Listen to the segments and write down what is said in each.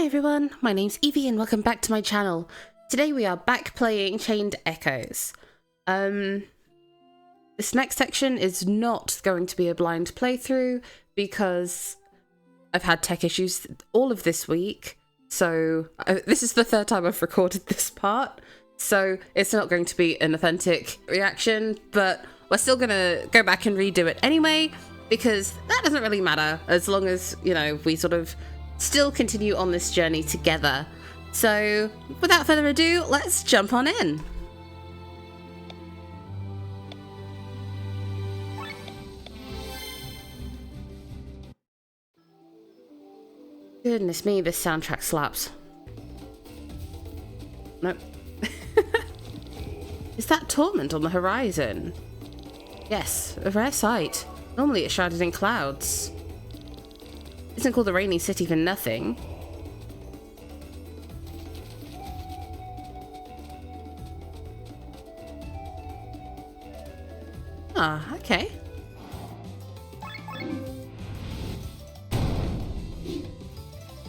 everyone, my name's Evie and welcome back to my channel. Today we are back playing Chained Echoes. This next section is not going to be a blind playthrough because I've had tech issues all of this week. So this is the third time I've recorded this part, so it's not going to be an authentic reaction, but we're still gonna go back and redo it anyway, because that doesn't really matter as long as, you know, we sort of still continue on this journey together. So without further ado, let's jump on in. Goodness me, this soundtrack slaps. Nope. Is that Tormund on the horizon? Yes, a rare sight. Normally it's shrouded in clouds. Isn't called the rainy city for nothing. Ah, okay.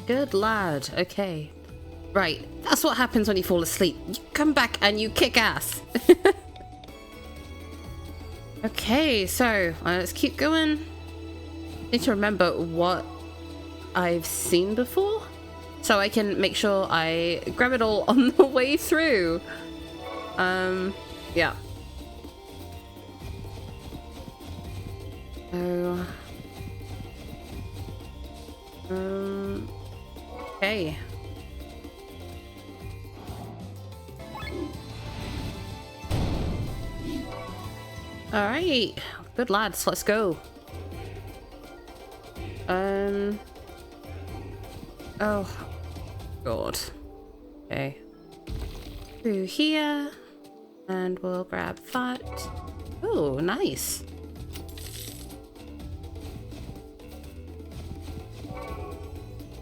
Good lad, okay. Right, that's what happens when you fall asleep. You come back and you kick ass. Okay, so let's keep going. Need to remember what I've seen before, so I can make sure I grab it all on the way through. Yeah. Oh. Okay. Alright, good lads, let's go. Oh, God. Okay. Through here, and we'll grab that. Oh, nice.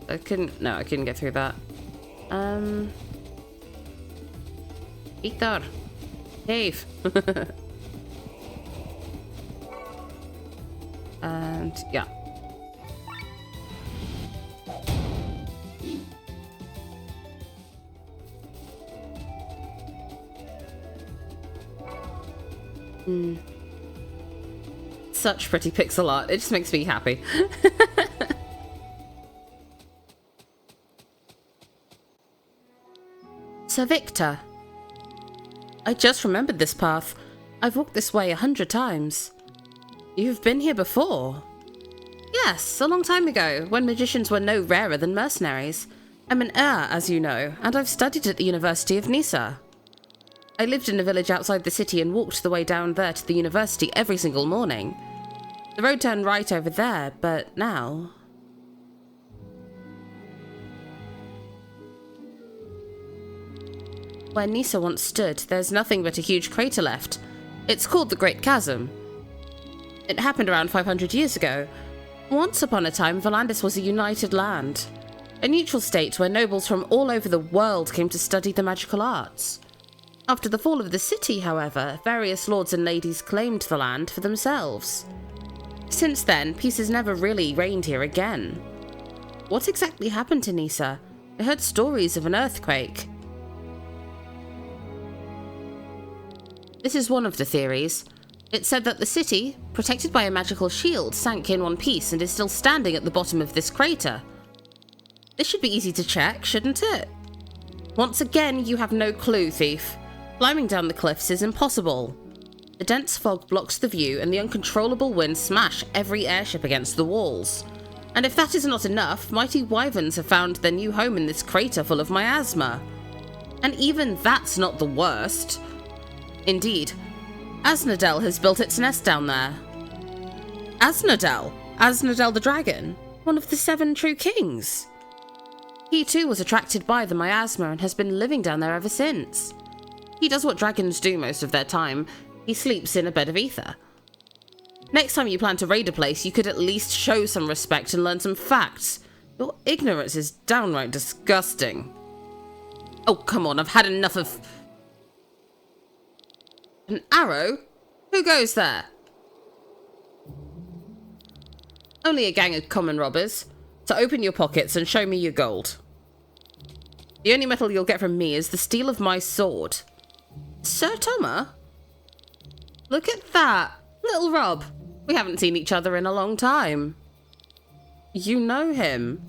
I couldn't get through that. Victor. Dave. And yeah. Such pretty pixel art. It just makes me happy. Sir Victor. I just remembered this path. I've walked this way 100 times. You've been here before? Yes, a long time ago, when magicians were no rarer than mercenaries. I'm an heir, as you know, and I've studied at the University of Nisa. I lived in a village outside the city and walked the way down there to the university every single morning. The road turned right over there, but now... Where Nisa once stood, there's nothing but a huge crater left. It's called the Great Chasm. It happened around 500 years ago. Once upon a time, Volandis was a united land. A neutral state where nobles from all over the world came to study the magical arts. After the fall of the city, however, various lords and ladies claimed the land for themselves. Since then, peace has never really reigned here again. What exactly happened to Nisa? I heard stories of an earthquake. This is one of the theories. It said that the city, protected by a magical shield, sank in one piece and is still standing at the bottom of this crater. This should be easy to check, shouldn't it? Once again, you have no clue, thief. Climbing down the cliffs is impossible. The dense fog blocks the view and the uncontrollable winds smash every airship against the walls. And if that is not enough, mighty wyverns have found their new home in this crater full of miasma. And even that's not the worst. Indeed, Asnodel has built its nest down there. Asnodel? Asnodel the dragon? One of the 7 true kings? He too was attracted by the miasma and has been living down there ever since. He does what dragons do most of their time. He sleeps in a bed of ether. Next time you plan to raid a place, you could at least show some respect and learn some facts. Your ignorance is downright disgusting. Oh, come on, I've had enough of... An arrow? Who goes there? Only a gang of common robbers. So open your pockets and show me your gold. The only metal you'll get from me is the steel of my sword. Sir Thomas? Look at that. Little Rob. We haven't seen each other in a long time. You know him?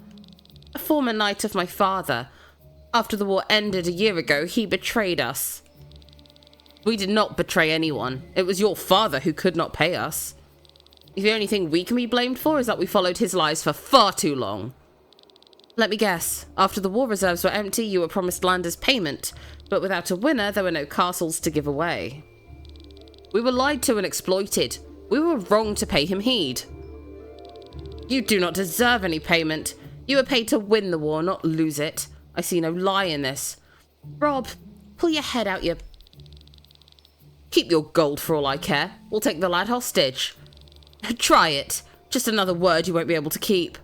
A former knight of my father. After the war ended a year ago, he betrayed us. We did not betray anyone. It was your father who could not pay us. The only thing we can be blamed for is that we followed his lies for far too long. Let me guess. After the war reserves were empty, you were promised land as payment, but without a winner, there were no castles to give away. We were lied to and exploited. We were wrong to pay him heed. You do not deserve any payment. You were paid to win the war, not lose it. I see no lie in this. Rob, pull your head out your... Keep your gold for all I care. We'll take the lad hostage. Try it. Just another word you won't be able to keep.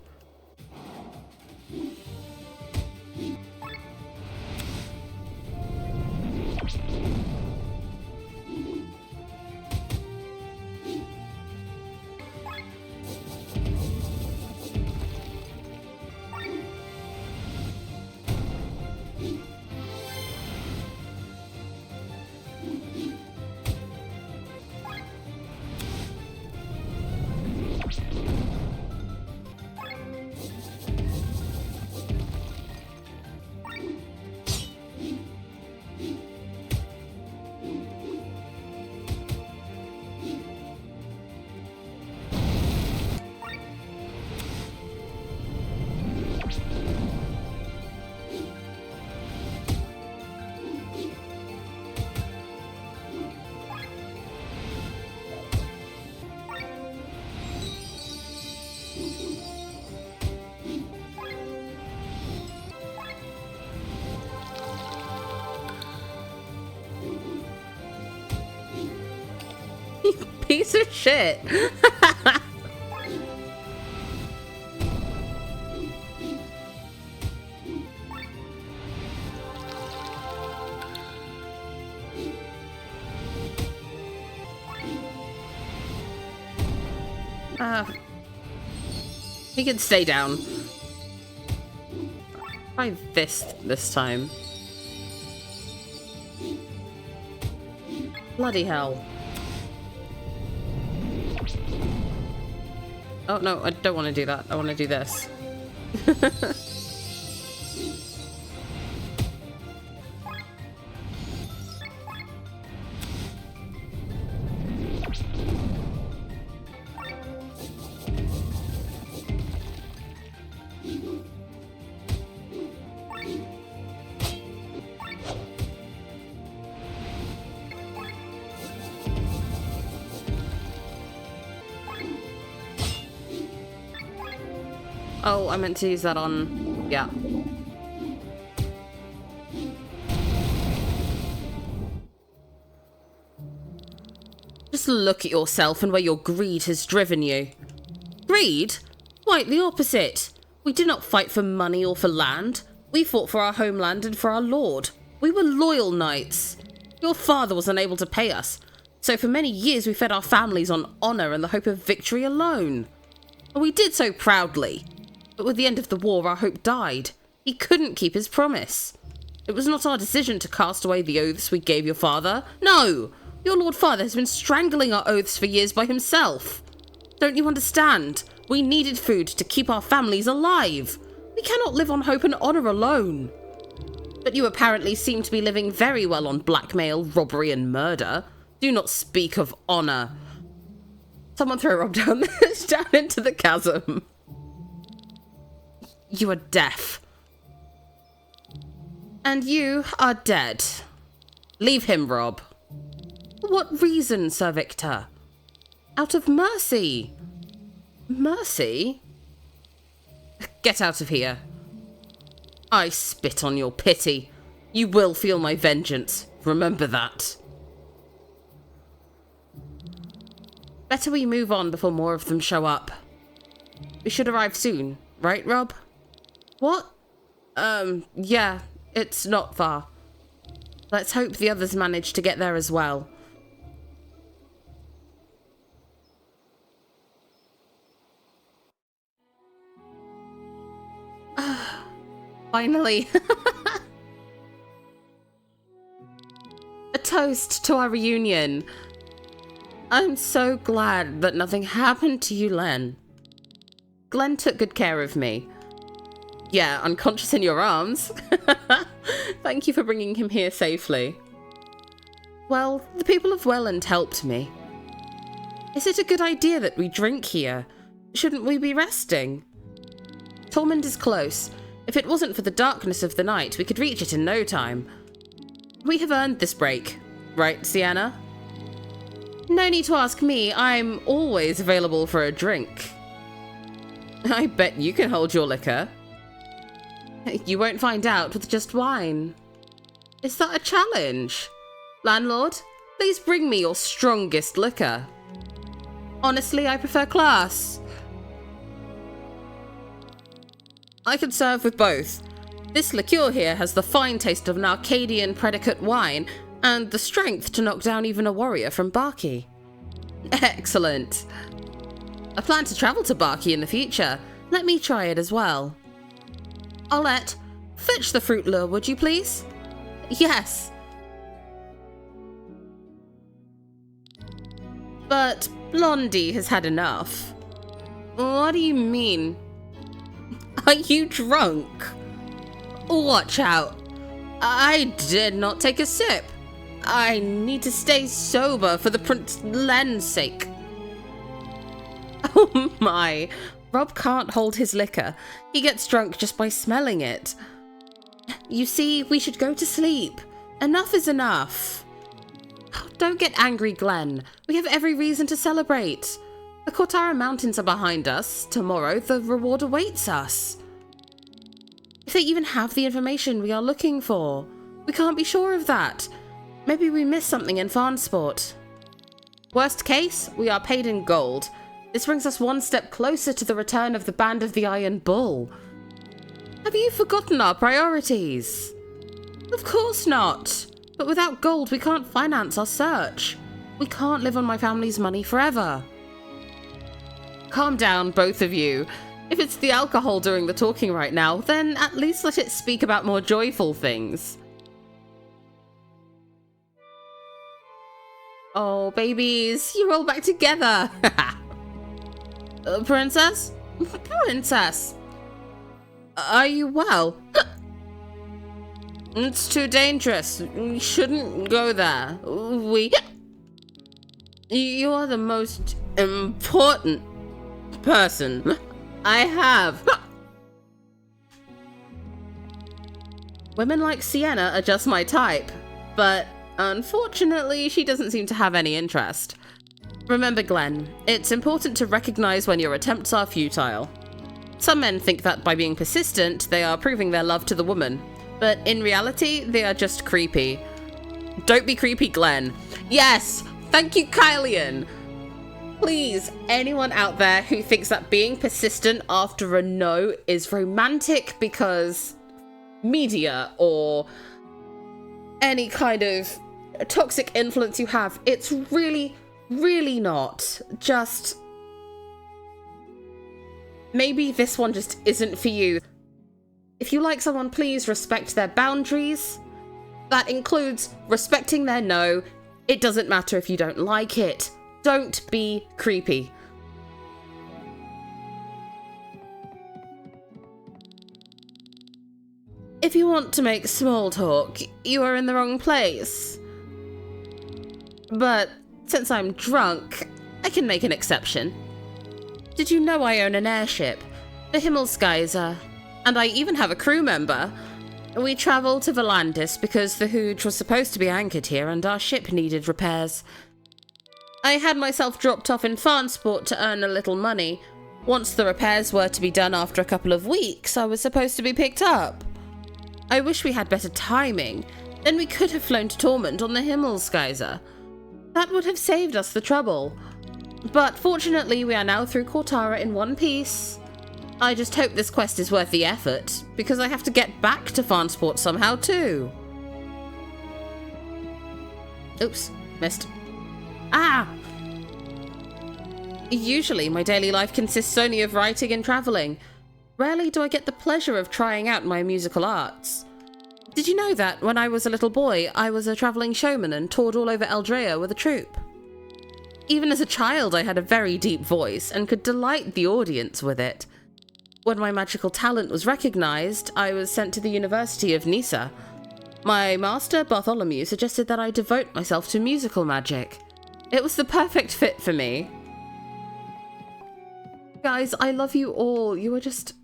Piece of shit. He can stay down. Try this time. Bloody hell. Oh no, I don't want to do that. I want to do this. Oh, I meant to use that on... yeah. Just look at yourself and where your greed has driven you. Greed? Quite the opposite. We did not fight for money or for land. We fought for our homeland and for our lord. We were loyal knights. Your father was unable to pay us, so for many years we fed our families on honour and the hope of victory alone. And we did so proudly. But with the end of the war, our hope died. He couldn't keep his promise. It was not our decision to cast away the oaths we gave your father. No! Your lord father has been strangling our oaths for years by himself. Don't you understand? We needed food to keep our families alive. We cannot live on hope and honour alone. But you apparently seem to be living very well on blackmail, robbery and murder. Do not speak of honour. Someone throw Rob down into the chasm. You are deaf. And you are dead. Leave him, Rob. For what reason, Sir Victor? Out of mercy. Mercy? Get out of here. I spit on your pity. You will feel my vengeance. Remember that. Better we move on before more of them show up. We should arrive soon, right, Rob? What? Yeah, it's not far. Let's hope the others manage to get there as well. Finally. toast to our reunion. I'm so glad that nothing happened to you, Lenne. Glenn took good care of me. Yeah, unconscious in your arms. Thank you for bringing him here safely. Well, the people of Welland helped me. Is it a good idea that we drink here? Shouldn't we be resting? Tormund is close. If it wasn't for the darkness of the night, we could reach it in no time. We have earned this break, right, Sienna? No need to ask me, I'm always available for a drink. I bet you can hold your liquor. You won't find out with just wine. Is that a challenge? Landlord, please bring me your strongest liquor. Honestly, I prefer class. I could serve with both. This liqueur here has the fine taste of an Arcadian predicate wine and the strength to knock down even a warrior from Barkey. Excellent. I plan to travel to Barkey in the future. Let me try it as well. Olette, fetch the fruit lure, would you please? Yes. But Blondie has had enough. What do you mean? Are you drunk? Watch out. I did not take a sip. I need to stay sober for the Prince Lenne's sake. Oh my. Rob can't hold his liquor. He gets drunk just by smelling it. You see, we should go to sleep. Enough is enough. Don't get angry, Glenn. We have every reason to celebrate. The Cortara Mountains are behind us. Tomorrow, the reward awaits us. If they even have the information we are looking for, we can't be sure of that. Maybe we missed something in Farnsport. Worst case, we are paid in gold. This brings us one step closer to the return of the Band of the Iron Bull. Have you forgotten our priorities? Of course not. But without gold, we can't finance our search. We can't live on my family's money forever. Calm down, both of you. If it's the alcohol doing the talking right now, then at least let it speak about more joyful things. Oh, babies, you're all back together. Princess? Princess? Are you well? It's too dangerous. We shouldn't go there. You are the most important person I have. Women like Sienna are just my type, but unfortunately, she doesn't seem to have any interest. Remember, Glenn, it's important to recognize when your attempts are futile. Some men think that by being persistent, they are proving their love to the woman, but in reality, they are just creepy. Don't be creepy, Glenn. Yes! Thank you, Kylian! Please, anyone out there who thinks that being persistent after a no is romantic because media or any kind of toxic influence you have, it's really, really not. Just maybe this one just isn't for you. If you like someone, please respect their boundaries. That includes respecting their no. It doesn't matter if you don't like it. Don't be creepy. If you want to make small talk, you are in the wrong place. But since I'm drunk, I can make an exception. Did you know I own an airship, the Himmelskaiser, and I even have a crew member? We travelled to Volandis because the Hooge was supposed to be anchored here and our ship needed repairs. I had myself dropped off in Farnsport to earn a little money. Once the repairs were to be done after a couple of weeks, I was supposed to be picked up. I wish we had better timing. Then we could have flown to Tormund on the Himmelskaiser. That would have saved us the trouble. But fortunately, we are now through Cortara in one piece. I just hope this quest is worth the effort, because I have to get back to Farnsport somehow too. Oops, missed. Ah! Usually, my daily life consists only of writing and travelling. Rarely do I get the pleasure of trying out my musical arts. Did you know that when I was a little boy, I was a travelling showman and toured all over Eldrea with a troupe? Even as a child, I had a very deep voice and could delight the audience with it. When my magical talent was recognised, I was sent to the University of Nisa. My master, Bartholomew, suggested that I devote myself to musical magic. It was the perfect fit for me. Guys, I love you all. You are just...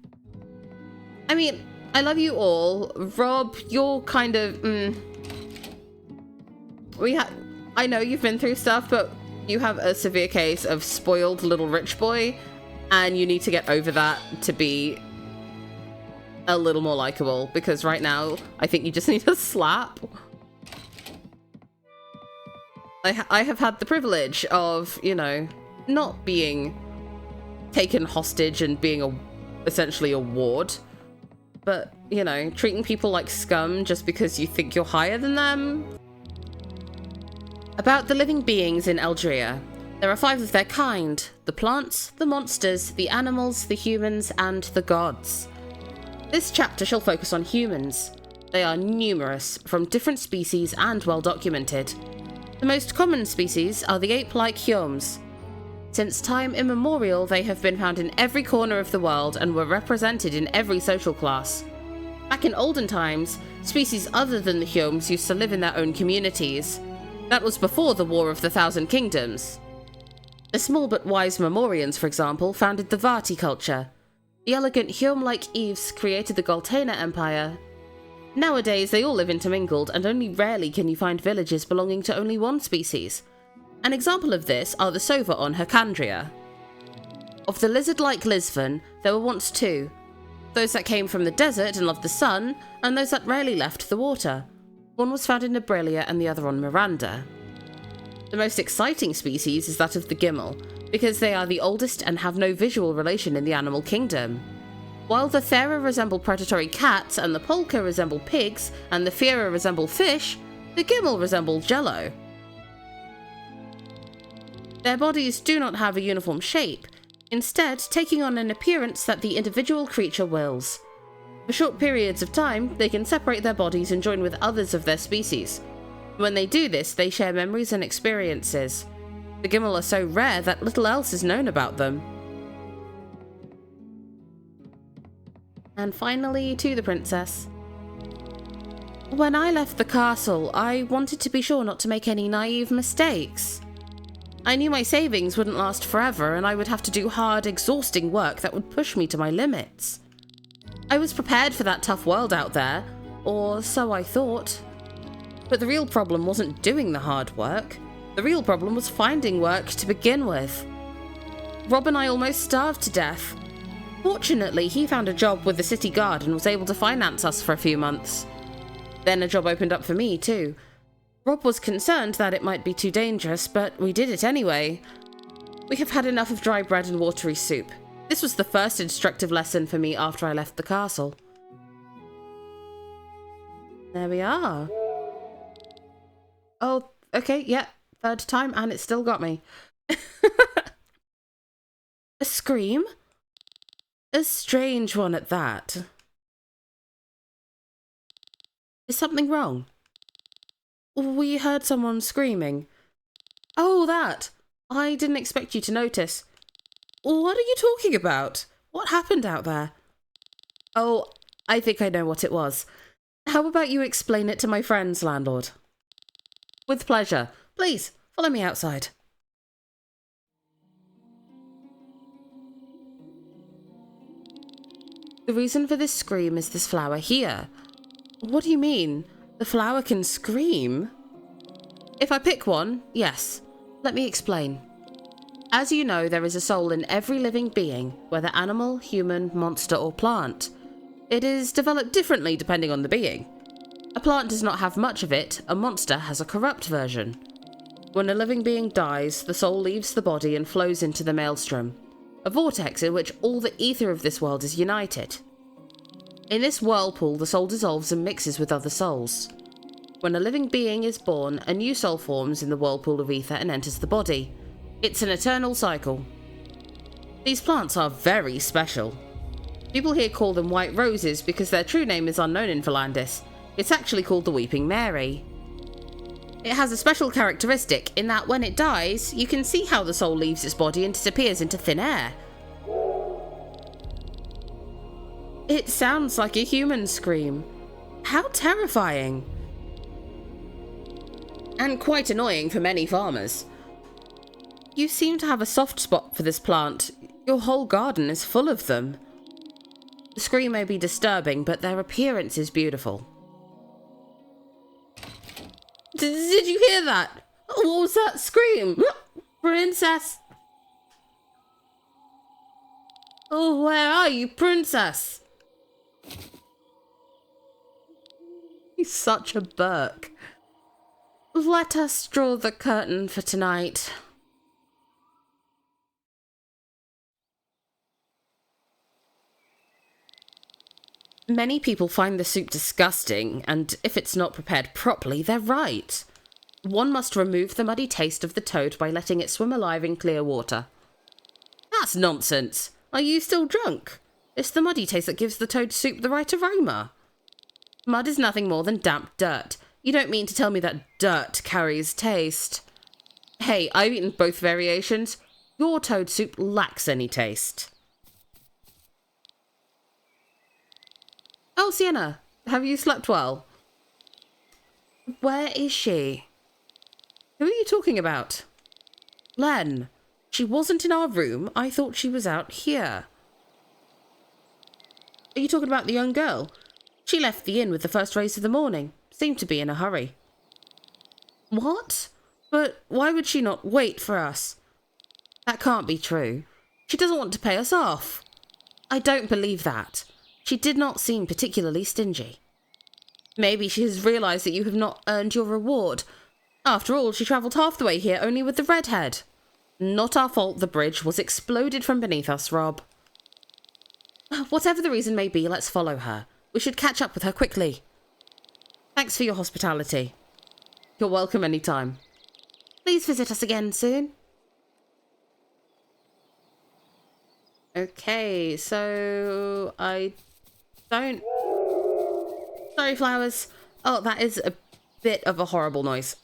I mean, I love you all. Rob, you're kind of... I know you've been through stuff, but you have a severe case of spoiled little rich boy, and you need to get over that to be a little more likable, because right now, I think you just need a slap. I have had the privilege of, you know, not being taken hostage and being essentially a ward, but, you know, treating people like scum just because you think you're higher than them. About the living beings in Eldrea. There are 5 of their kind: the plants, the monsters, the animals, the humans, and the gods. This chapter shall focus on humans. They are numerous, from different species and well documented. The most common species are the ape-like Hyoms. Since time immemorial, they have been found in every corner of the world and were represented in every social class. Back in olden times, species other than the Hyoms used to live in their own communities. That was before the War of the Thousand Kingdoms. The small but wise Memorians, for example, founded the Vati culture. The elegant Hyom-like Eves created the Goltena Empire. Nowadays, they all live intermingled, and only rarely can you find villages belonging to only one species. An example of this are the Sova on Hercandria. Of the lizard-like Lisvan, there were once 2. Those that came from the desert and loved the sun, and those that rarely left the water. One was found in Nebrilia and the other on Miranda. The most exciting species is that of the Gimel, because they are the oldest and have no visual relation in the animal kingdom. While the Thera resemble predatory cats, and the Polka resemble pigs, and the Fiera resemble fish, the Gimel resemble jello. Their bodies do not have a uniform shape, instead taking on an appearance that the individual creature wills. For short periods of time, they can separate their bodies and join with others of their species. When they do this, they share memories and experiences. The Gimel are so rare that little else is known about them. And finally, to the princess. When I left the castle, I wanted to be sure not to make any naive mistakes. I knew my savings wouldn't last forever, and I would have to do hard, exhausting work that would push me to my limits. I was prepared for that tough world out there, or so I thought. But the real problem wasn't doing the hard work. The real problem was finding work to begin with. Rob and I almost starved to death. Fortunately, he found a job with the city guard and was able to finance us for a few months. Then a job opened up for me too. Rob was concerned that it might be too dangerous, but we did it anyway. We have had enough of dry bread and watery soup. This was the first instructive lesson for me after I left the castle. There we are. Oh, okay, yeah, 3rd time, and it still got me. A scream? A strange one at that. Is something wrong? We heard someone screaming. Oh, that! I didn't expect you to notice. What are you talking about? What happened out there? Oh, I think I know what it was. How about you explain it to my friends, landlord? With pleasure. Please, follow me outside. The reason for this scream is this flower here. What do you mean? The flower can scream? If I pick one, yes. Let me explain. As you know, there is a soul in every living being, whether animal, human, monster, or plant. It is developed differently depending on the being. A plant does not have much of it, a monster has a corrupt version. When a living being dies, the soul leaves the body and flows into the maelstrom, a vortex in which all the ether of this world is united. In this whirlpool, the soul dissolves and mixes with other souls. When a living being is born, a new soul forms in the whirlpool of ether and enters the body. It's an eternal cycle. These plants are very special. People here call them white roses because their true name is unknown in Volandis. It's actually called the Weeping Mary. It has a special characteristic in that when it dies, you can see how the soul leaves its body and disappears into thin air. It sounds like a human scream. How terrifying. And quite annoying for many farmers. You seem to have a soft spot for this plant. Your whole garden is full of them. The scream may be disturbing, but their appearance is beautiful. Did you hear that? What was that scream? Princess! Oh, where are you, princess? He's such a Burke. Let us draw the curtain for tonight. Many people find the soup disgusting, and if it's not prepared properly, they're right. One must remove the muddy taste of the toad by letting it swim alive in clear water. That's nonsense. Are you still drunk? It's the muddy taste that gives the toad soup the right aroma. Mud is nothing more than damp dirt. You don't mean to tell me that dirt carries taste. Hey, I've eaten both variations. Your toad soup lacks any taste. Oh, Sienna, have you slept well? Where is she? Who are you talking about? Lenne. She wasn't in our room. I thought she was out here. Are you talking about the young girl? She left the inn with the first rays of the morning. Seemed to be in a hurry. What? But why would she not wait for us? That can't be true. She doesn't want to pay us off. I don't believe that. She did not seem particularly stingy. Maybe she has realised that you have not earned your reward. After all, she travelled half the way here only with the redhead. Not our fault the bridge was exploded from beneath us, Rob. Whatever the reason may be, let's follow her. We should catch up with her quickly. Thanks for your hospitality. You're welcome anytime. Please visit us again soon. Okay, so I don't... Sorry, flowers. Oh, that is a bit of a horrible noise.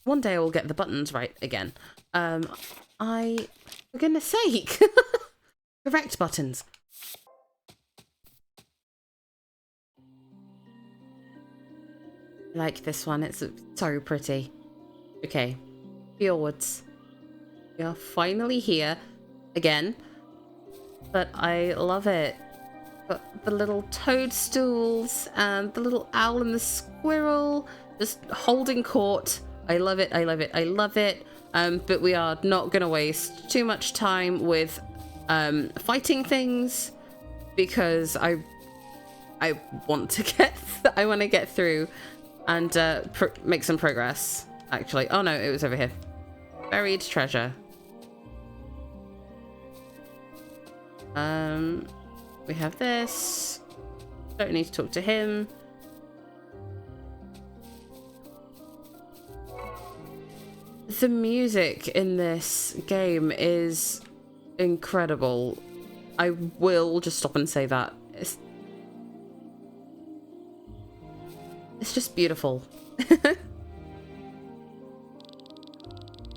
One day I will get the buttons right again. For goodness sake. Correct buttons. I like this one. It's so pretty. Okay. Fjords. We are finally here again. But I love it. Got the little toadstools and the little owl and the squirrel just holding court. I love it. I love it. I love it. But we are not going to waste too much time with fighting things because I want to get through and make some progress. Actually, oh no, it was over here. Buried treasure. We have this. Don't need to talk to him. The music in this game is incredible. I will just stop and say that. It's just beautiful.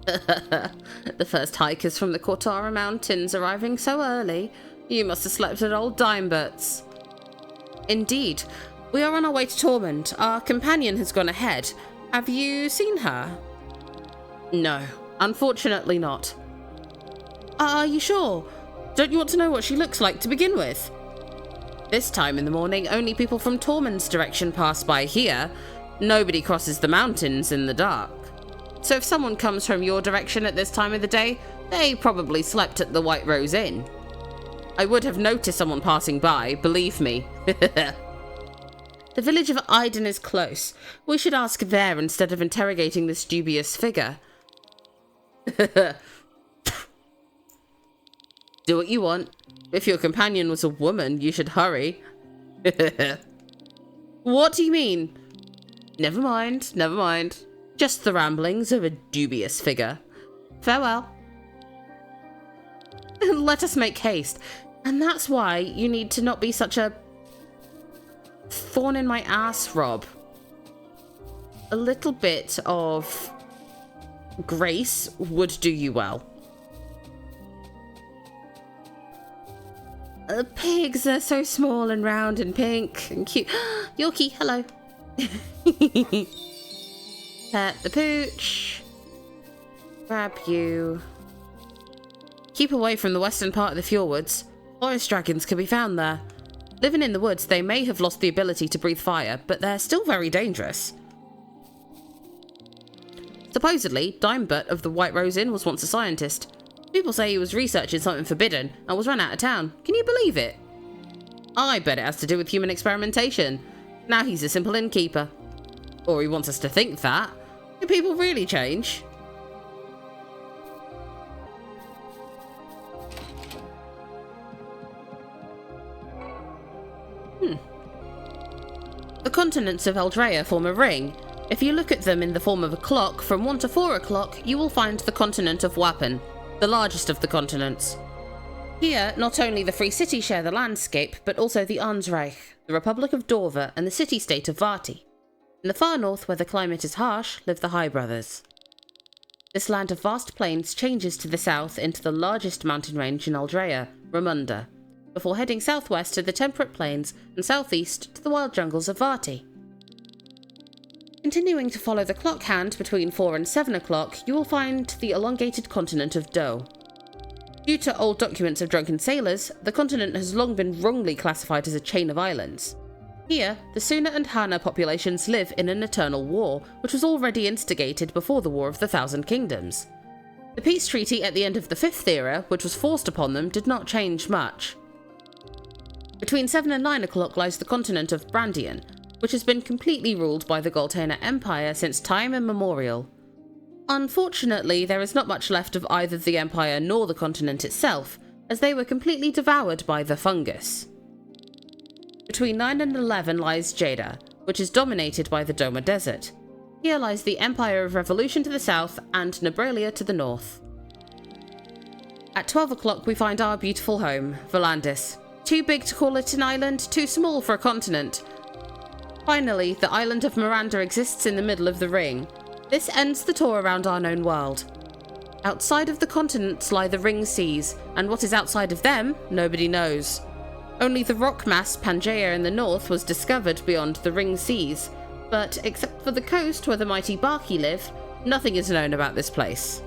The first hikers from the Cortara Mountains arriving so early. You must have slept at old Dimebut's. Indeed. We are on our way to Tormund. Our companion has gone ahead. Have you seen her? No, unfortunately not. Are you sure? Don't you want to know what she looks like to begin with? This time in the morning, only people from Tormund's direction pass by here. Nobody crosses the mountains in the dark. So if someone comes from your direction at this time of the day, they probably slept at the White Rose Inn. I would have noticed someone passing by, believe me. The village of Iden is close. We should ask there instead of interrogating this dubious figure. Do what you want. If your companion was a woman, you should hurry. What do you mean? Never mind, never mind. Just the ramblings of a dubious figure. Farewell. Let us make haste. And that's why you need to not be such a thorn in my ass, Rob. a little bit of grace would do you well. Pigs are so small and round and pink and cute. Yorkie, hello. Pet the pooch. Grab you. Keep away from the western part of the fjords. Forest dragons can be found there. Living in the woods, they may have lost the ability to breathe fire, but they're still very dangerous. Supposedly, Dimebut of the White Rose Inn was once a scientist. People say he was researching something forbidden and was run out of town. Can you believe it? I bet it has to do with human experimentation. Now he's a simple innkeeper. Or he wants us to think that. Do people really change? The continents of Eldrea form a ring. If you look at them in the form of a clock, from 1 to 4 o'clock, you will find the continent of Wappen, the largest of the continents. Here, not only the Free City share the landscape, but also the Arnsreich, the Republic of Dorva, and the city-state of Vati. In the far north, where the climate is harsh, live the High Brothers. This land of vast plains changes to the south into the largest mountain range in Eldrea, Ramunda, before heading southwest to the temperate plains and southeast to the wild jungles of Vati. Continuing to follow the clock hand between 4 and 7 o'clock, you will find the elongated continent of Do. Due to old documents of drunken sailors, the continent has long been wrongly classified as a chain of islands. Here, the Suna and Hana populations live in an eternal war, which was already instigated before the War of the Thousand Kingdoms. The peace treaty at the end of the Fifth Era, which was forced upon them, did not change much. Between 7 and 9 o'clock lies the continent of Brandian, which has been completely ruled by the Goltena Empire since time immemorial. Unfortunately, there is not much left of either the Empire nor the continent itself, as they were completely devoured by the fungus. Between 9 and 11 lies Jada, which is dominated by the Doma Desert. Here lies the Empire of Revolution to the south and Nebralia to the north. At 12 o'clock we find our beautiful home, Volandis. Too big to call it an island, too small for a continent. Finally, the island of Miranda exists in the middle of the ring. This ends the tour around our known world. Outside of the continents lie the ring seas, and what is outside of them, nobody knows. Only the rock mass Pangaea in the north was discovered beyond the ring seas, but except for the coast where the mighty Barki live, nothing is known about this place.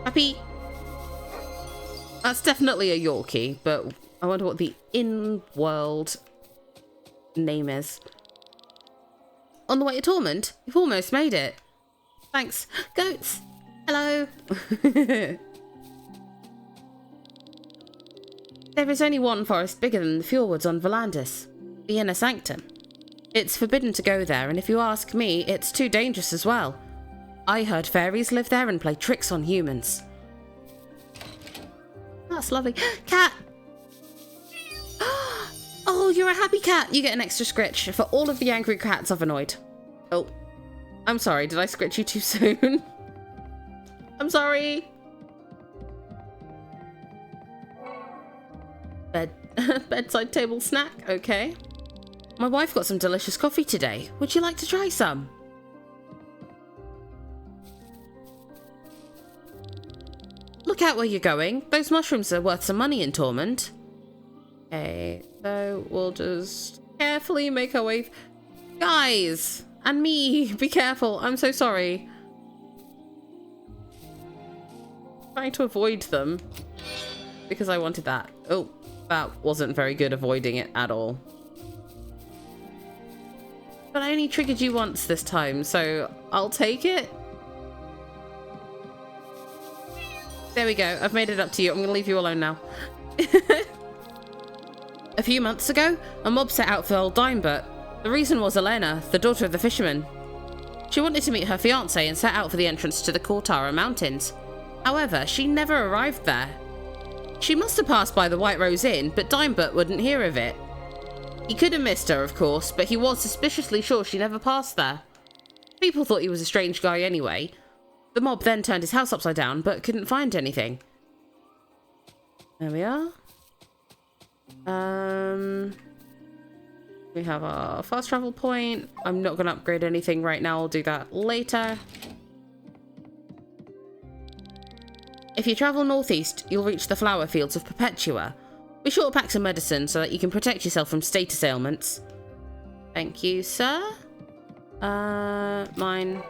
Happy? That's definitely a Yorkie, but I wonder what the in-world name is. On the way to Tormund, you've almost made it. Thanks. Goats! Hello! There is only one forest bigger than the fjords on Volandis, the Inner Sanctum. It's forbidden to go there, and if you ask me, it's too dangerous as well. I heard fairies live there and play tricks on humans. That's lovely. Cat! Oh, you're a happy cat. You get an extra scritch for all of the angry cats I've annoyed. Oh, I'm sorry. Did I scritch you too soon? I'm sorry. Bedside table snack. Okay. My wife got some delicious coffee today. Would you like to try some? Look out where you're going. Those mushrooms are worth some money in Tormund. Okay, so we'll just carefully make our way. Guys! And me! Be careful. I'm so sorry. Trying to avoid them. Because I wanted that. Oh, that wasn't very good avoiding it at all. But I only triggered you once this time, so I'll take it. There we go. I've made it up to you. I'm going to leave you alone now. A few months ago, a mob set out for old Dimebut. The reason was Lenne, the daughter of the fisherman. She wanted to meet her fiancé and set out for the entrance to the Kortara Mountains. However, she never arrived there. She must have passed by the White Rose Inn, but Dimebut wouldn't hear of it. He could have missed her, of course, but he was suspiciously sure she never passed there. People thought he was a strange guy anyway. The mob then turned his house upside down, but couldn't find anything. There we are. We have our fast travel point. I'm not going to upgrade anything right now. I'll do that later. If you travel northeast, you'll reach the flower fields of Perpetua. Be sure to pack some medicine so that you can protect yourself from status ailments. Thank you, sir. Mine.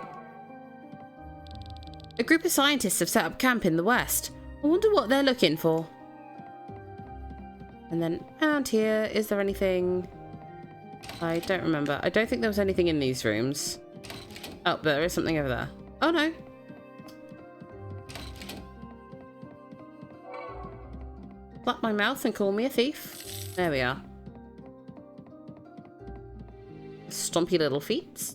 A group of scientists have set up camp in the west. I wonder what they're looking for. And then around here, is there anything? I don't remember. I don't think there was anything in these rooms. Oh, there is something over there. Oh, no. Flap my mouth and call me a thief. There we are. Stompy little feet.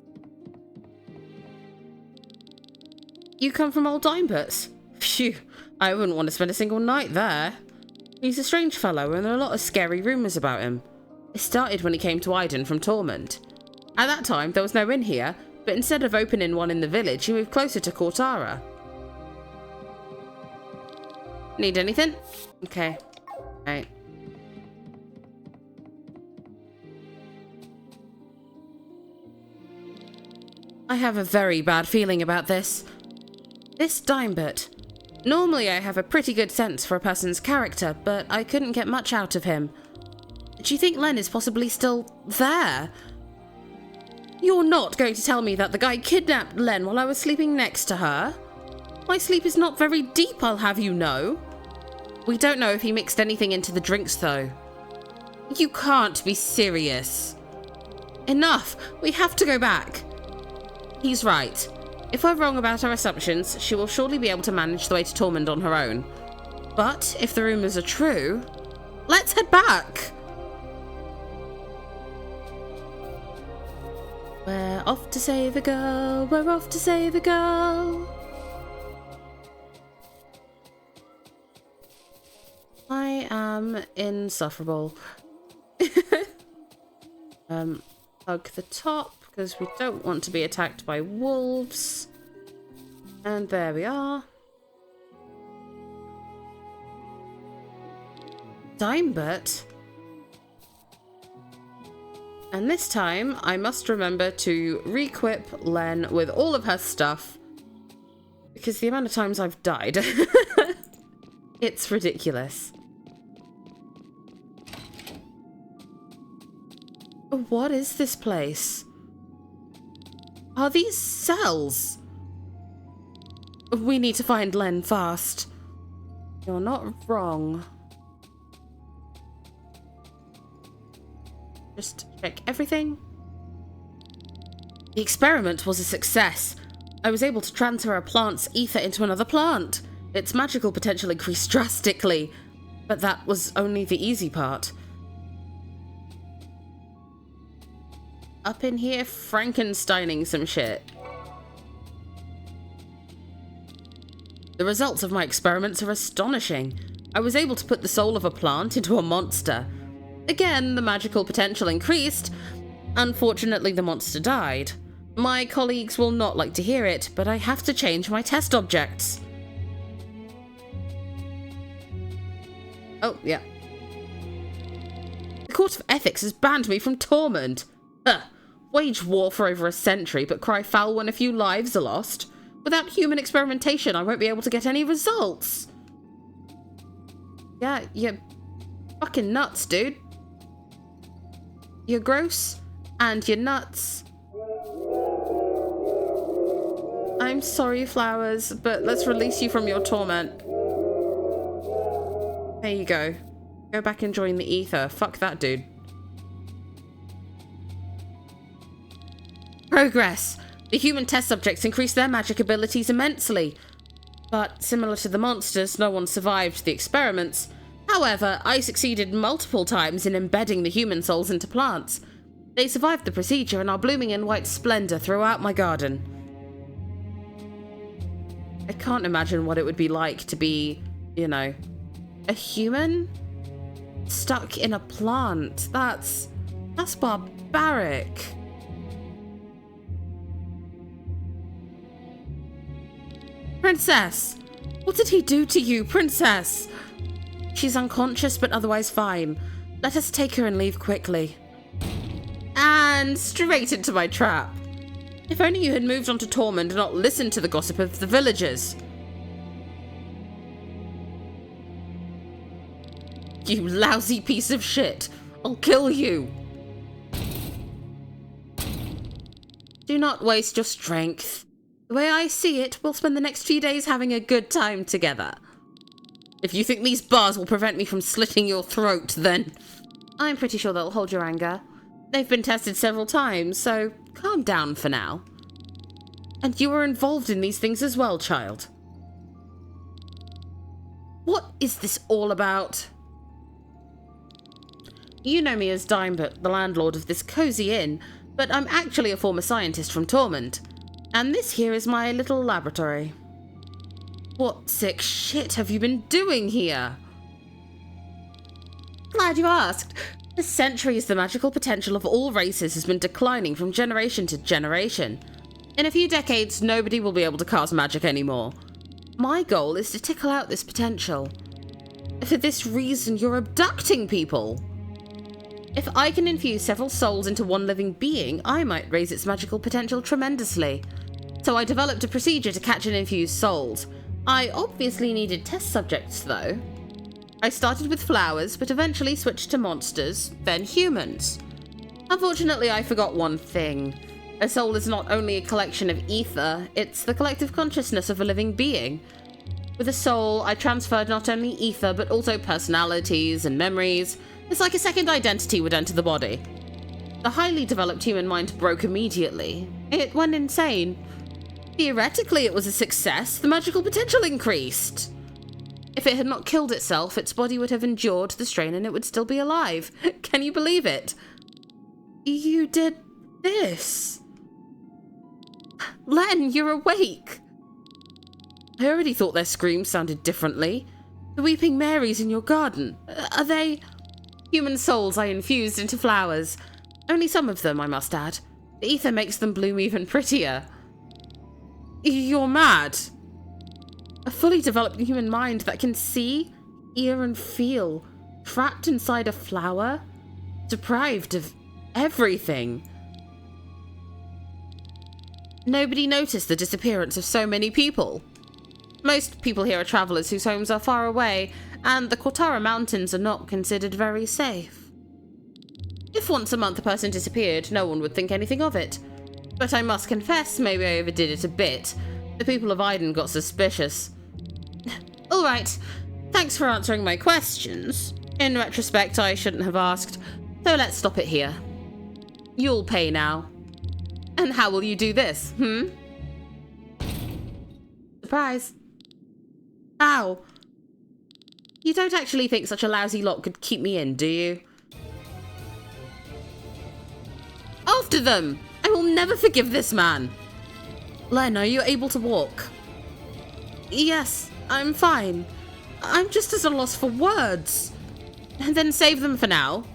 You come from old Dimebut's? Phew, I wouldn't want to spend a single night there. He's a strange fellow and there are a lot of scary rumours about him. It started when he came to Iden from Tormund. At that time, there was no inn here, but instead of opening one in the village, he moved closer to Cortara. Need anything? Okay. Right. I have a very bad feeling about this. This Dimebut. Normally I have a pretty good sense for a person's character, but I couldn't get much out of him. Do you think Lenne is possibly still there? You're not going to tell me that the guy kidnapped Lenne while I was sleeping next to her? My sleep is not very deep, I'll have you know. We don't know if he mixed anything into the drinks, though. You can't be serious. Enough! We have to go back. He's right. If we're wrong about our assumptions, she will surely be able to manage the way to Tormund on her own. But if the rumours are true, let's head back! We're off to save a girl, we're off to save a girl. I am insufferable. Hug the top, because we don't want to be attacked by wolves. And there we are. Dimebut. And this time, I must remember to re-equip Lenne with all of her stuff. Because the amount of times I've died. It's ridiculous. What is this place? Are these cells? We need to find Lenne fast. You're not wrong. Just check everything. The experiment was a success. I was able to transfer a plant's ether into another plant. Its magical potential increased drastically, but that was only the easy part. Up in here, Frankensteining some shit. The results of my experiments are astonishing. I was able to put the soul of a plant into a monster. Again, the magical potential increased. Unfortunately, the monster died. My colleagues will not like to hear it, but I have to change my test objects. Oh, yeah. The Court of Ethics has banned me from Tormund. Wage war for over a century, but cry foul when a few lives are lost. Without human experimentation, I won't be able to get any results. Yeah, you're fucking nuts, dude. You're gross, and you're nuts. I'm sorry, flowers, but let's release you from your torment. There you go. Go back and join the ether. Fuck that, dude. Progress! The human test subjects increased their magic abilities immensely. But similar to the monsters, no one survived the experiments. However, I succeeded multiple times in embedding the human souls into plants. They survived the procedure and are blooming in white splendor throughout my garden. I can't imagine what it would be like to be, you know, a human stuck in a plant. That's barbaric. Princess! What did he do to you, Princess? She's unconscious but otherwise fine. Let us take her and leave quickly. And straight into my trap. If only you had moved on to Tormund and not listened to the gossip of the villagers. You lousy piece of shit. I'll kill you. Do not waste your strength. The way I see it, we'll spend the next few days having a good time together. If you think these bars will prevent me from slitting your throat, then I'm pretty sure they'll hold your anger. They've been tested several times, so calm down for now. And you were involved in these things as well, child. What is this all about? You know me as Dimebert, the landlord of this cozy inn, but I'm actually a former scientist from Tormund. And this here is my little laboratory. What sick shit have you been doing here? Glad you asked. For centuries, the magical potential of all races has been declining from generation to generation. In a few decades, nobody will be able to cast magic anymore. My goal is to tickle out this potential. For this reason, you're abducting people. If I can infuse several souls into one living being, I might raise its magical potential tremendously. So I developed a procedure to catch and infuse souls. I obviously needed test subjects, though. I started with flowers, but eventually switched to monsters, then humans. Unfortunately, I forgot one thing. A soul is not only a collection of ether, it's the collective consciousness of a living being. With a soul, I transferred not only ether, but also personalities and memories. It's like a second identity would enter the body. The highly developed human mind broke immediately. It went insane. Theoretically, it was a success. The magical potential increased. If it had not killed itself, its body would have endured the strain and it would still be alive. Can you believe it? You did this. Lenne, you're awake. I already thought their screams sounded differently. The Weeping Marys in your garden. Are they human souls I infused into flowers? Only some of them, I must add. The ether makes them bloom even prettier. You're mad. A fully developed human mind that can see, hear, and feel, trapped inside a flower, deprived of everything. Nobody noticed the disappearance of so many people. Most people here are travelers whose homes are far away, and the Kortara Mountains are not considered very safe. If once a month a person disappeared, no one would think anything of it. But I must confess, maybe I overdid it a bit. The people of Iden got suspicious. All right, thanks for answering my questions. In retrospect, I shouldn't have asked, so let's stop it here. You'll pay now. And how will you do this, Surprise. Ow. You don't actually think such a lousy lot could keep me in, do you? After them! I will never forgive this man. Lenne, are you able to walk? Yes, I'm fine. I'm just at a loss for words. Then save them for now.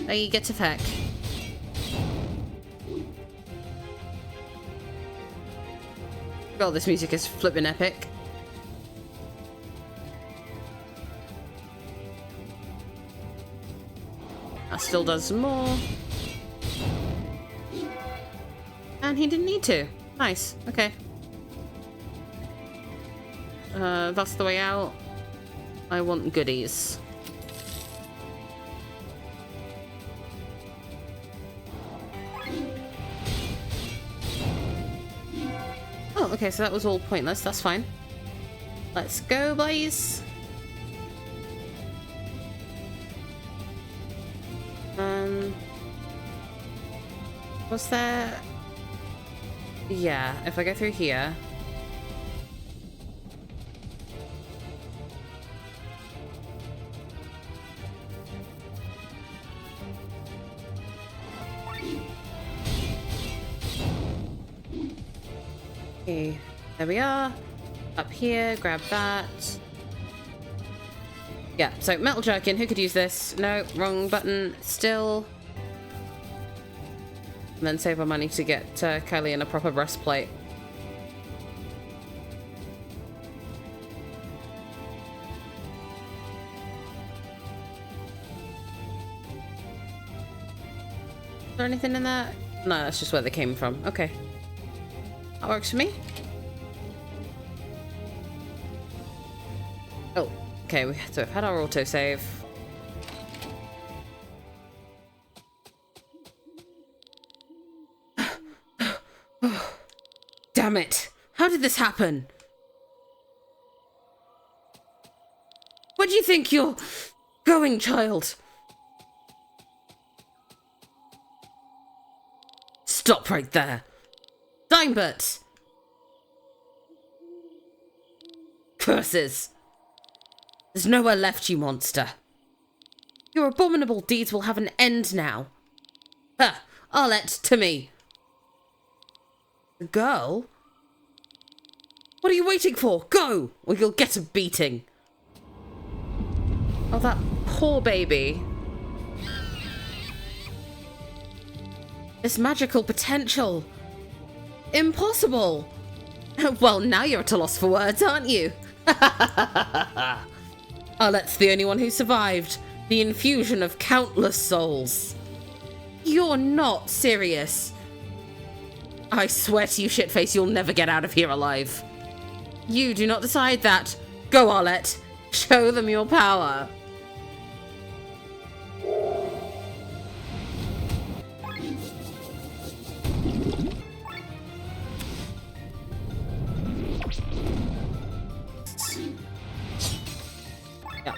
There you get to feck. God, this music is flippin' epic. That still does some more. And he didn't need to. Nice. Okay. That's the way out. I want goodies. Oh, okay, so that was all pointless. That's fine. Let's go, boys. Was there... Yeah, if I go through here... Okay, there we are. Up here, grab that. Yeah, so metal jerkin, who could use this? No, wrong button. Still. And then save our money to get Kylie in a proper breastplate. Is there anything in there? No, that's just where they came from. Okay. That works for me. Oh, okay. So we've had our autosave. Damn it! How did this happen? Where do you think you're going, child? Stop right there. Dimebert! Curses! There's nowhere left, you monster. Your abominable deeds will have an end now. Ha! Arlette, to me. The girl? What are you waiting for? Go! Or you'll get a beating. Oh, that poor baby. This magical potential. Impossible. Well, now you're at a loss for words, aren't you? Arlette's the only one who survived the infusion of countless souls. You're not serious. I swear to you, shitface, you'll never get out of here alive. You do not decide that. Go, Arlette. Show them your power. Yeah.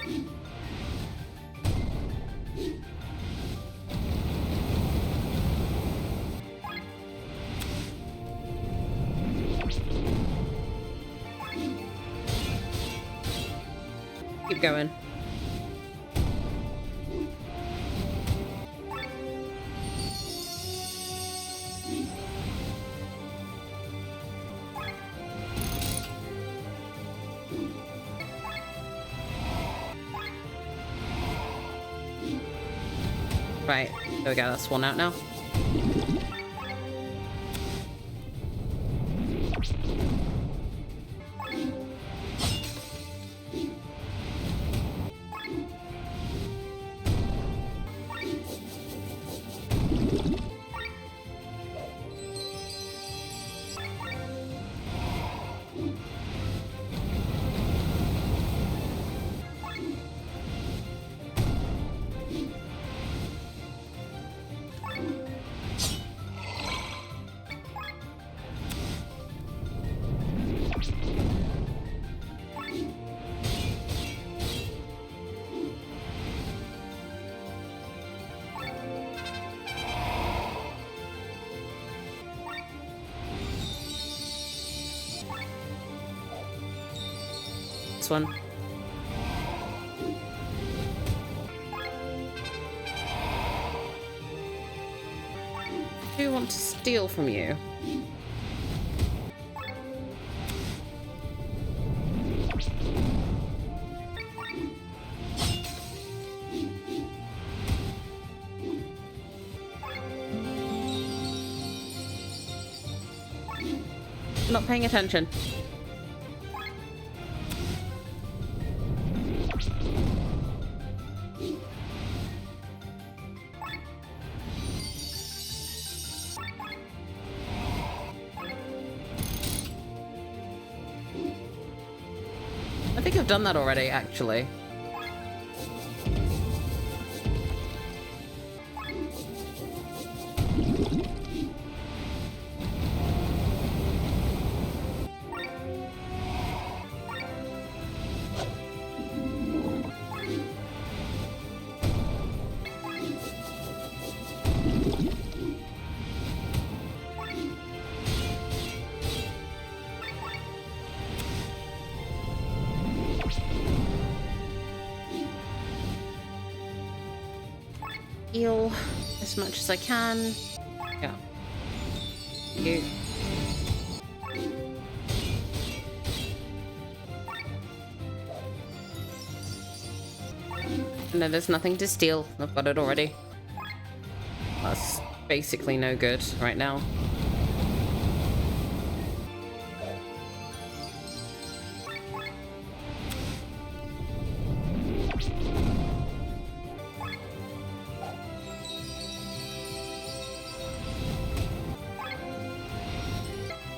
Keep going. Right, there we go, that's one out now. One. Do you want to steal from you? Not paying attention. I think I've done that already, actually. Heal as much as I can. Yeah. You. No, there's nothing to steal. I've got it already. Let's basically no good right now.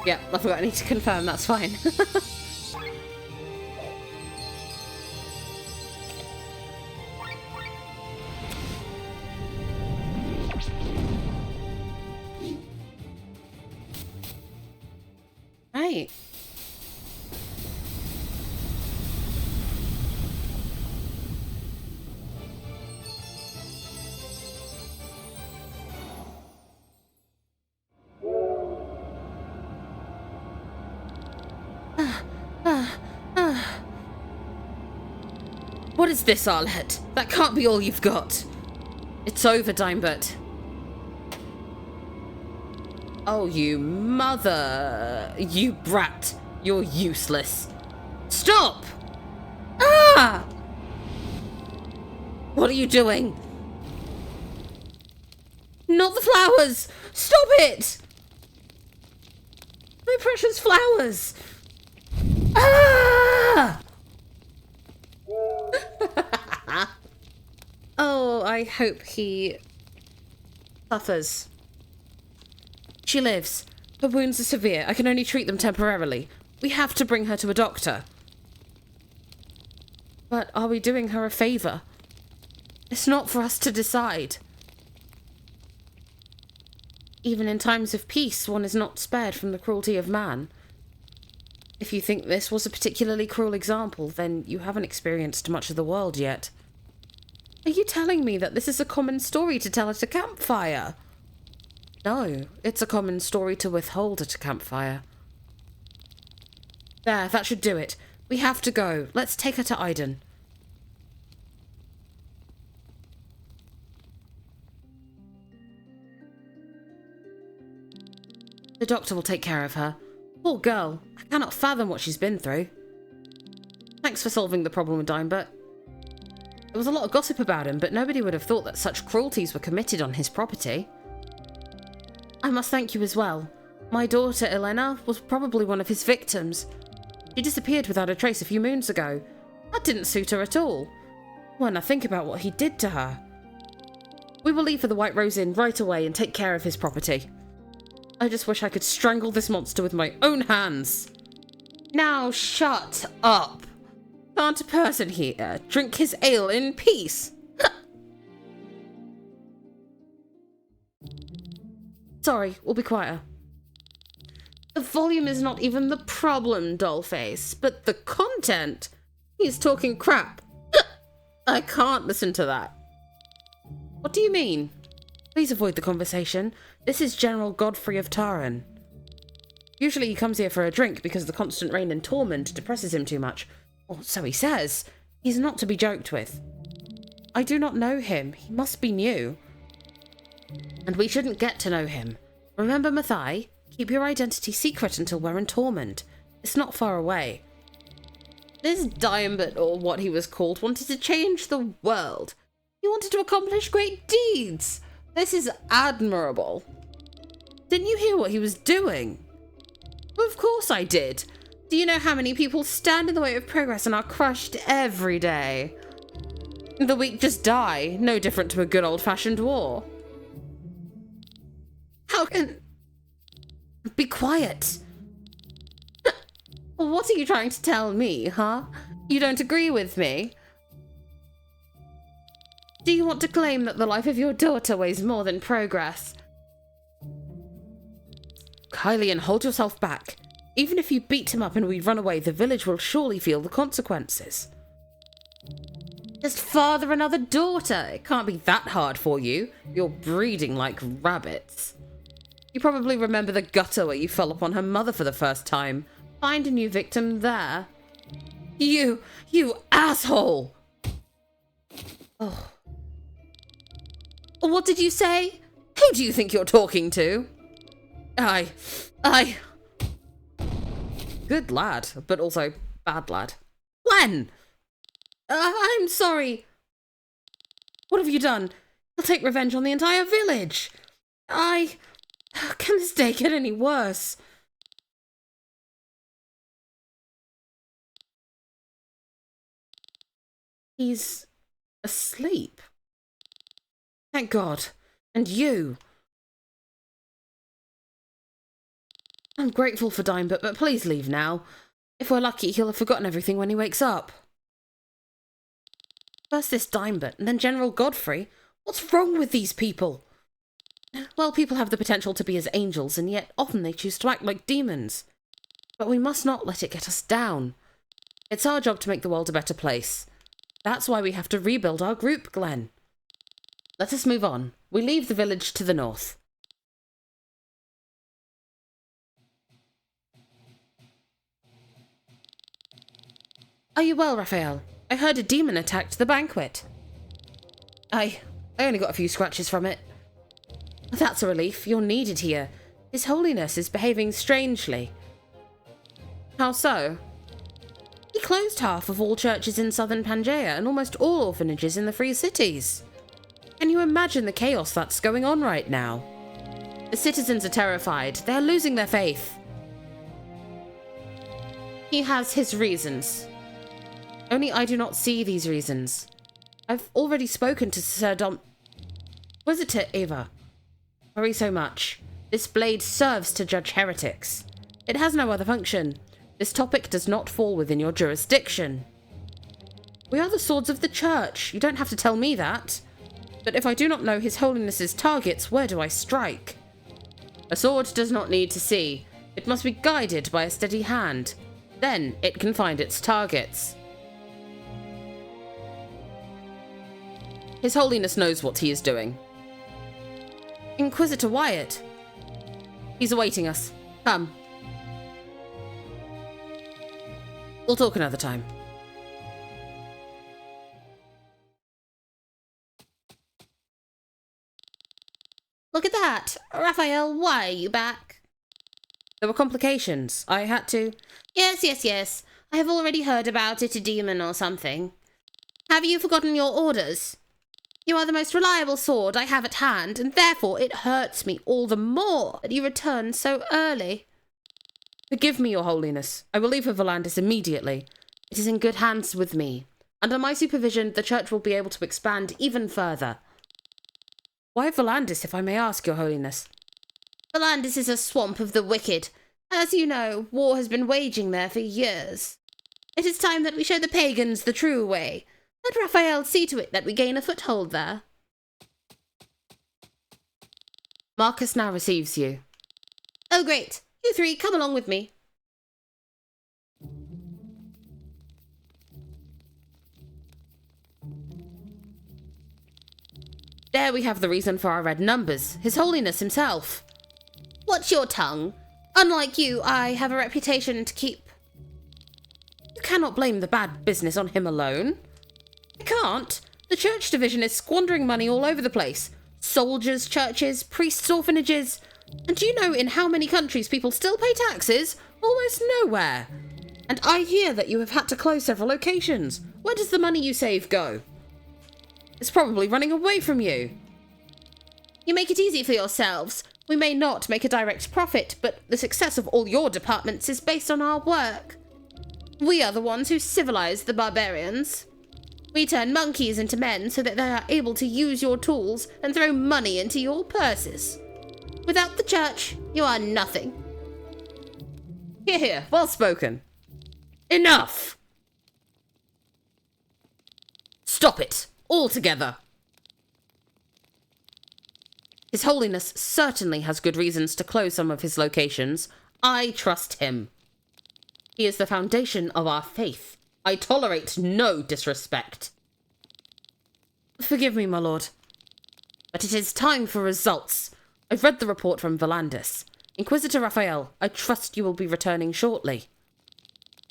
Yeah, I forgot. I need to confirm. That's fine. Right. What is this, Arlette? That can't be all you've got. It's over, Dimebert. Oh, you mother... You brat. You're useless. Stop! Ah! What are you doing? Not the flowers! Stop it! My precious flowers! Ah! Oh, I hope he suffers. She lives. Her wounds are severe. I can only treat them temporarily. We have to bring her to a doctor. But are we doing her a favor? It's not for us to decide. Even in times of peace, one is not spared from the cruelty of man. If you think this was a particularly cruel example, then you haven't experienced much of the world yet. Are you telling me that this is a common story to tell at a campfire? No, it's a common story to withhold at a campfire. There, that should do it. We have to go. Let's take her to Iden. The doctor will take care of her. Poor girl. I cannot fathom what she's been through. Thanks for solving the problem with Dimebert. There was a lot of gossip about him, but nobody would have thought that such cruelties were committed on his property. I must thank you as well. My daughter, Lenne, was probably one of his victims. She disappeared without a trace a few moons ago. That didn't suit her at all. When I think about what he did to her. We will leave for the White Rose Inn right away and take care of his property. I just wish I could strangle this monster with my own hands. Now shut up. Can't a person here drink his ale in peace? Sorry, we'll be quieter. The volume is not even the problem, dollface, but the content. He's talking crap. I can't listen to that. What do you mean? Please avoid the conversation. This is General Godfrey of Taran. Usually he comes here for a drink because the constant rain in Tormund depresses him too much. Or so he says. He's not to be joked with. I do not know him. He must be new. And we shouldn't get to know him. Remember, Mathai? Keep your identity secret until we're in Tormund. It's not far away. This Dimebert, or what he was called, wanted to change the world. He wanted to accomplish great deeds. This is admirable. Didn't you hear what he was doing? Of course I did. Do you know how many people stand in the way of progress and are crushed every day? The weak just die, no different to a good old-fashioned war. How can... Be quiet. What are you trying to tell me, huh? You don't agree with me? Do you want to claim that the life of your daughter weighs more than progress? Kylian, hold yourself back. Even if you beat him up and we run away, the village will surely feel the consequences. Just father another daughter. It can't be that hard for you. You're breeding like rabbits. You probably remember the gutter where you fell upon her mother for the first time. Find a new victim there. You asshole! Oh. What did you say? Who do you think you're talking to? I... Good lad, but also bad lad. Len! I'm sorry. What have you done? I'll take revenge on the entire village. Can this day get any worse? He's asleep. Thank God. And you. I'm grateful for Dimebit, but please leave now. If we're lucky, he'll have forgotten everything when he wakes up. First this Dimebit, and then General Godfrey. What's wrong with these people? Well, people have the potential to be as angels, and yet often they choose to act like demons. But we must not let it get us down. It's our job to make the world a better place. That's why we have to rebuild our group, Glenn. Let us move on. We leave the village to the north. Are you well, Raphael? I heard a demon attacked the banquet. I only got a few scratches from it. That's a relief. You're needed here. His Holiness is behaving strangely. How so? He closed half of all churches in southern Pangaea and almost all orphanages in the Free Cities. Can you imagine the chaos that's going on right now? The citizens are terrified. They are losing their faith. He has his reasons. Only I do not see these reasons. I've already spoken to Sir Was it to Eva? Worry so much. This blade serves to judge heretics. It has no other function. This topic does not fall within your jurisdiction. We are the swords of the church. You don't have to tell me that. But if I do not know His Holiness's targets, where do I strike? A sword does not need to see. It must be guided by a steady hand. Then it can find its targets. His Holiness knows what he is doing. Inquisitor Wyatt. He's awaiting us. Come. We'll talk another time. Look at that! Raphael, why are you back? There were complications. I had to... Yes. I have already heard about it, a demon or something. Have you forgotten your orders? You are the most reliable sword I have at hand, and therefore it hurts me all the more that you return so early. Forgive me, Your Holiness. I will leave for Volandis immediately. It is in good hands with me. Under my supervision, the church will be able to expand even further. Why Volandis, if I may ask, Your Holiness? Volandis is a swamp of the wicked. As you know, war has been waging there for years. It is time that we show the pagans the true way. Let Raphael see to it that we gain a foothold there. Marcus now receives you. Oh, great. You three, come along with me. There we have the reason for our red numbers. His Holiness himself. Watch your tongue. Unlike you, I have a reputation to keep. You cannot blame the bad business on him alone. I can't. The church division is squandering money all over the place. Soldiers, churches, priests' orphanages. And do you know in how many countries people still pay taxes? Almost nowhere. And I hear that you have had to close several locations. Where does the money you save go? It's probably running away from you. You make it easy for yourselves. We may not make a direct profit, but the success of all your departments is based on our work. We are the ones who civilize the barbarians. We turn monkeys into men so that they are able to use your tools and throw money into your purses. Without the church, you are nothing. Here, well spoken. Enough! Stop it, altogether. His Holiness certainly has good reasons to close some of his locations. I trust him. He is the foundation of our faith. I tolerate no disrespect. Forgive me, my lord. But it is time for results. I've read the report from Volandis. Inquisitor Raphael, I trust you will be returning shortly.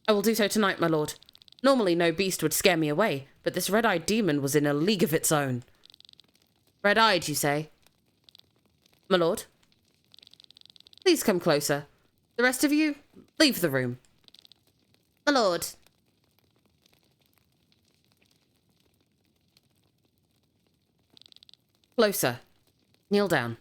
I will do so tonight, my lord. Normally no beast would scare me away, but this red-eyed demon was in a league of its own. Red-eyed, you say? My lord? Please come closer. The rest of you, leave the room. My lord. Closer. Kneel down.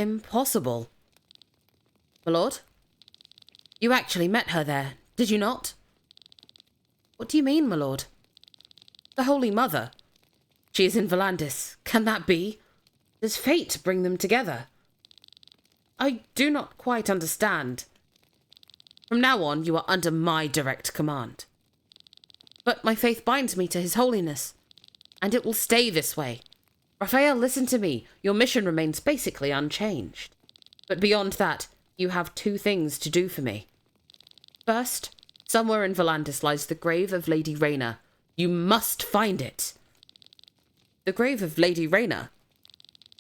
Impossible. My lord? You actually met her there, did you not? What do you mean, my lord? The Holy Mother. She is in Volandis. Can that be? Does fate bring them together? I do not quite understand. From now on, you are under my direct command. But my faith binds me to His Holiness, and it will stay this way. Raphael, listen to me. Your mission remains basically unchanged. But beyond that, you have two things to do for me. First, somewhere in Volandis lies the grave of Lady Rhaena. You must find it. The grave of Lady Rhaena?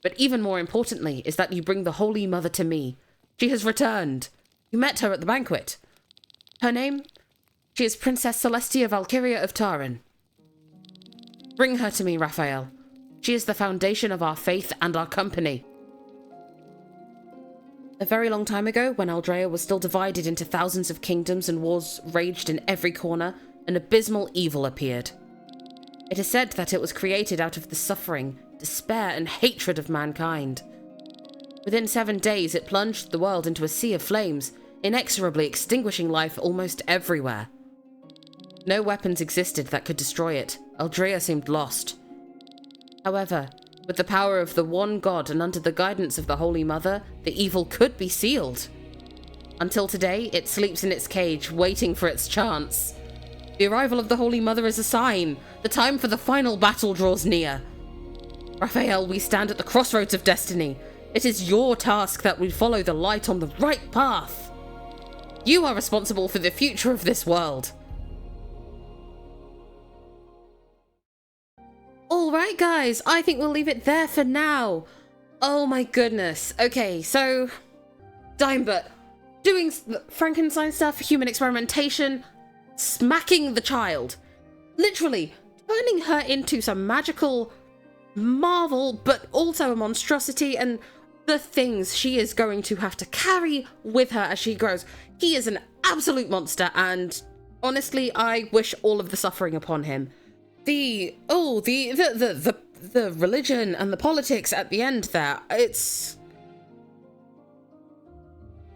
But even more importantly is that you bring the Holy Mother to me. She has returned. You met her at the banquet. Her name? She is Princess Celestia Valkyria of Taran. Bring her to me, Raphael. She is the foundation of our faith and our company. A very long time ago, when Aldrea was still divided into thousands of kingdoms and wars raged in every corner, an abysmal evil appeared. It is said that it was created out of the suffering, despair, and hatred of mankind. Within 7 days, it plunged the world into a sea of flames, inexorably extinguishing life almost everywhere. No weapons existed that could destroy it. Aldrea seemed lost. However, with the power of the one god and under the guidance of the Holy Mother, the evil could be sealed. Until today, it sleeps in its cage, waiting for its chance. The arrival of the Holy Mother is a sign. The time for the final battle draws near. Raphael, we stand at the crossroads of destiny. It is your task that we follow the light on the right path. You are responsible for the future of this world. Alright guys, I think we'll leave it there for now. Oh my goodness. Okay, so Dimebert doing Frankenstein stuff, human experimentation, smacking the child. Literally turning her into some magical marvel, but also a monstrosity, and the things she is going to have to carry with her as she grows. He is an absolute monster, and honestly, I wish all of the suffering upon him. The religion and the politics at the end there, it's...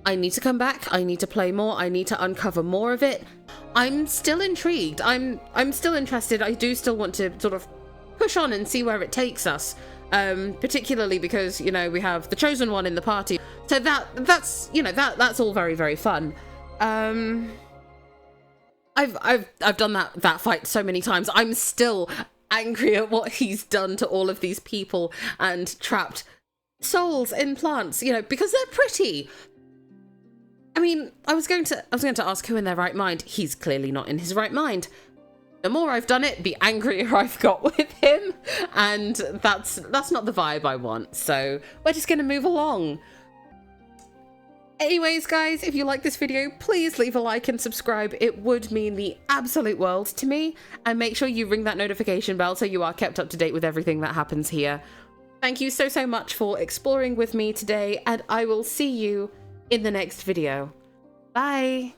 I need to come back, I need to play more, I need to uncover more of it. I'm still intrigued, I'm still interested, I do still want to sort of push on and see where it takes us. Particularly because, you know, we have the chosen one in the party. So that's you know, that's all very, very fun. I've done that fight so many times. I'm still angry at what he's done to all of these people and trapped souls in plants, you know, because they're pretty. I mean, I was going to ask who in their right mind. He's clearly not in his right mind. The more I've done it, the angrier I've got with him, and that's not the vibe I want. So we're just going to move along. Anyways, guys, if you like this video, please leave a like and subscribe. It would mean the absolute world to me. And make sure you ring that notification bell so you are kept up to date with everything that happens here. Thank you so much for exploring with me today, and I will see you in the next video. Bye!